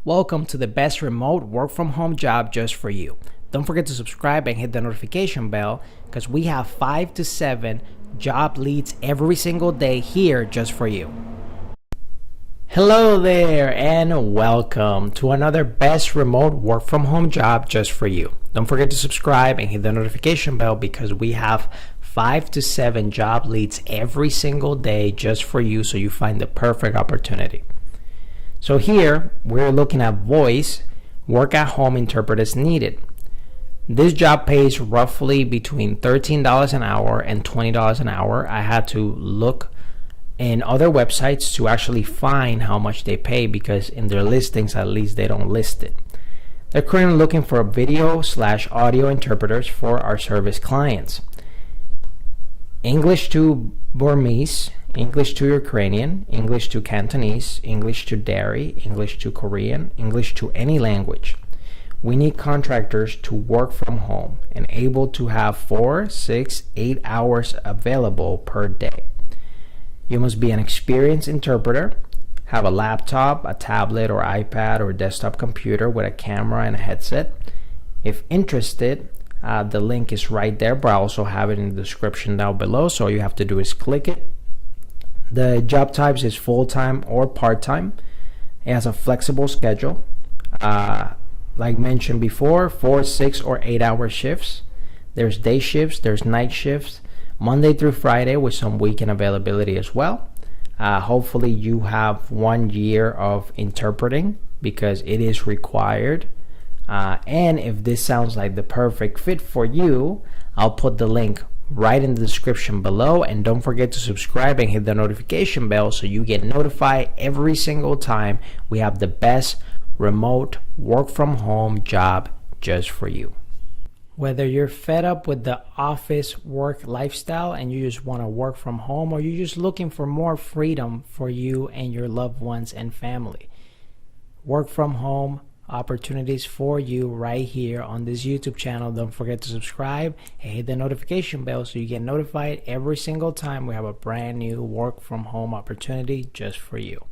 Welcome to the best remote work from home job just for you. Don't forget to subscribe and hit the notification bell because we have 5 to 7 job leads every single day here just for you. Hello there and welcome to another best remote work from home job just for you. Don't forget to subscribe and hit the notification bell because we have 5 to 7 job leads every single day just for you, so you find the perfect opportunity. So here we're looking at voice work at home interpreters needed. This job pays roughly between $13 an hour and $20 an hour. I had to look in other websites to actually find how much they pay because in their listings at least they don't list it. They're currently looking for video/audio interpreters for our service clients. English to Burmese, English to Ukrainian, English to Cantonese, English to Dari, English to Korean, English to any language. We need contractors to work from home and able to have 4, 6, 8 hours available per day. You must be an experienced interpreter, have a laptop, a tablet or iPad or desktop computer with a camera and a headset. If interested, the link is right there, but I also have it in the description down below, so all you have to do is click it. The job types is full-time or part-time. It has a flexible schedule. Like mentioned before, 4, 6, or 8 hour shifts. There's day shifts, there's night shifts, Monday through Friday with some weekend availability as well. Hopefully you have 1 year of interpreting because it is required. And if this sounds like the perfect fit for you, I'll put the link right in the description below, and don't forget to subscribe and hit the notification bell so you get notified every single time we have the best remote work from home job just for you. Whether you're fed up with the office work lifestyle and you just want to work from home, or you're just looking for more freedom for you and your loved ones and family, work from home opportunities for you right here on this YouTube channel. Don't forget to subscribe and hit the notification bell so you get notified every single time we have a brand new work from home opportunity just for you.